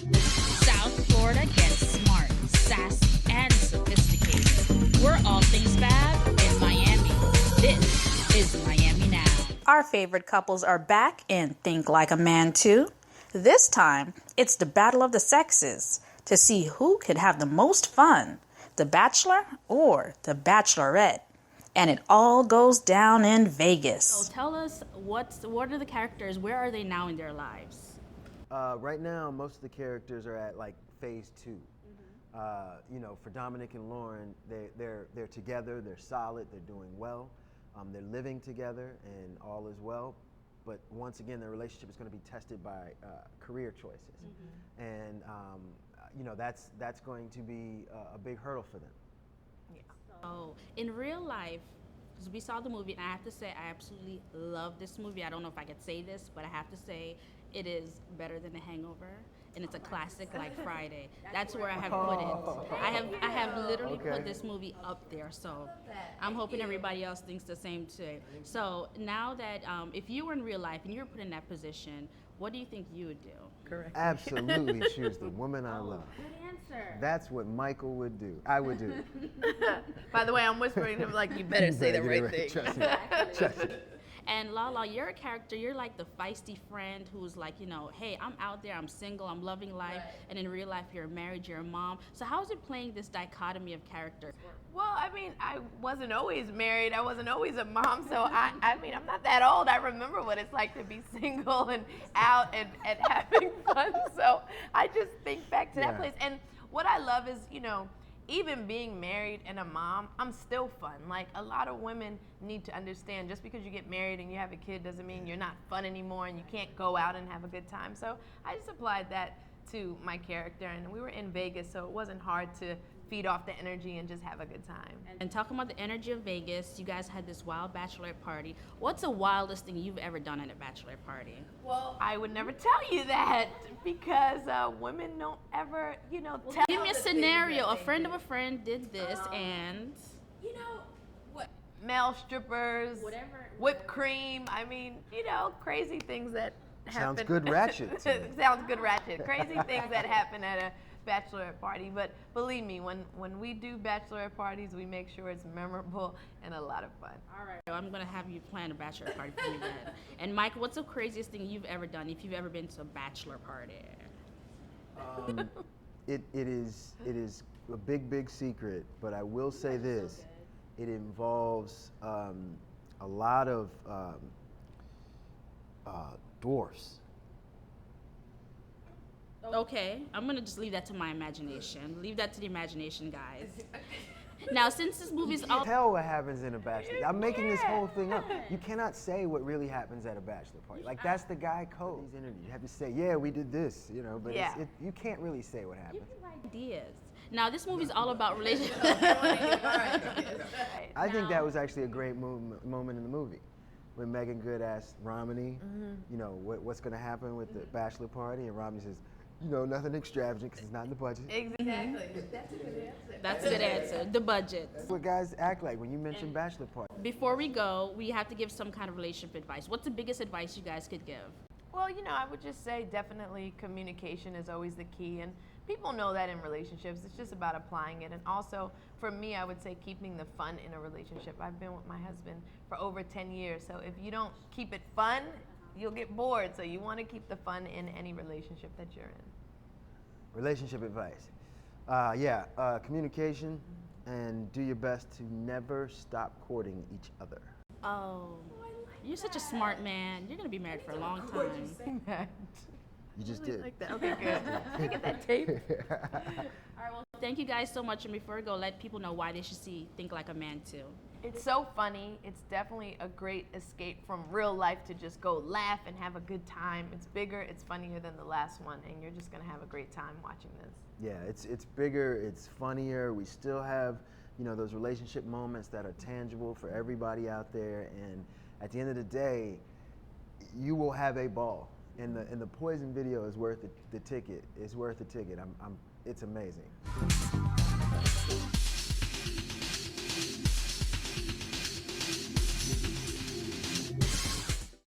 South Florida gets smart, sassy, and sophisticated. We're all things fab in Miami. This is Miami Now. Our favorite couples are back in Think Like a Man Too. This time, it's the battle of the sexes to see who could have the most fun, the Bachelor or the Bachelorette. And it all goes down in Vegas. So tell us, what are the characters? Where are they now in their lives? Right now, most of the characters are at like phase 2. You know, for Dominic and Lauren, they're together, they're solid, they're doing well, they're living together, and all is well. But once again, their relationship is going to be tested by career choices, and you know that's going to be a big hurdle for them. So, in real life, because we saw the movie, and I have to say, I absolutely love this movie. I don't know if I could say this, but I have to say, it is better than The Hangover, and it's a classic like Friday. That's where I have put it. I have literally put this movie up there. So, I'm hoping everybody else thinks the same too. So now that if you were in real life and you were put in that position, what do you think you would do? Correct. Absolutely choose the woman I love. Good answer. That's what Michael would do. I would do. By the way, I'm whispering to him like, you better say the right thing. Trust me. Trust me. And Lala, you're a character, you're like the feisty friend who's like, you know, hey, I'm out there, I'm single, I'm loving life, and in real life you're married, you're a mom. So how is it playing this dichotomy of character? Well, I mean, I wasn't always married. I wasn't always a mom. So, I mean, I'm not that old. I remember what it's like to be single and out and having fun. So I just think back to that place. And what I love is, you know, even being married and a mom, I'm still fun. Like, a lot of women need to understand just because you get married and you have a kid doesn't mean you're not fun anymore and you can't go out and have a good time. So I just applied that to my character. And we were in Vegas, so it wasn't hard to feed off the energy and just have a good time. And talking about the energy of Vegas, you guys had this wild bachelorette party. What's the wildest thing you've ever done at a bachelorette party? Well, I would never tell you that because women don't ever, you know, tell. Give me a scenario. A friend of a friend did this and... You know, what? Male strippers, whipped cream. I mean, you know, crazy things that happen. Sounds good ratchet. Sounds good ratchet. Crazy things that happen at a bachelorette party. But believe me, when we do bachelorette parties, we make sure it's memorable and a lot of fun. All right, I'm going to have you plan a bachelorette party for me then. And Mike, what's the craziest thing you've ever done if you've ever been to a bachelor party? It is a big secret, but I will say this. It involves a lot of dwarfs. Okay, I'm gonna just leave that to my imagination. Leave that to the imagination, guys. Now, since this movie's all... Tell what happens in a bachelor. I'm making this whole thing up. You cannot say what really happens at a bachelor party. Like, that's the guy code. You have to say, yeah, we did this, you know, but you can't really say what happened. You can write ideas. Now, this movie's all about relationships. I think that was actually a great moment in the movie. When Megan Good asked Romney, you know, what's going to happen with the bachelor party, and Romney says, you know, nothing extravagant because it's not in the budget. Exactly. That's a good answer. That's a good answer. The budget. That's what guys act like when you mention bachelor party. Before we go, we have to give some kind of relationship advice. What's the biggest advice you guys could give? Well, you know, I would just say definitely communication is always the key. And people know that in relationships. It's just about applying it. And also, for me, I would say keeping the fun in a relationship. I've been with my husband for over 10 years. So if you don't keep it fun, you'll get bored. So you want to keep the fun in any relationship that you're in. Relationship advice. Communication, and do your best to never stop courting each other. Oh, you're such a smart man. You're going to be married for a long time. You just did. Like that. Okay, good. Can I get that tape? All right, well, thank you guys so much. And before we go, let people know why they should see Think Like a Man Too. It's so funny. It's definitely a great escape from real life to just go laugh and have a good time. It's bigger, it's funnier than the last one, and you're just going to have a great time watching this. Yeah, it's bigger, it's funnier. We still have, you know, those relationship moments that are tangible for everybody out there, and at the end of the day, you will have a ball. And the Poison video is worth the ticket. It's worth the ticket. It's amazing.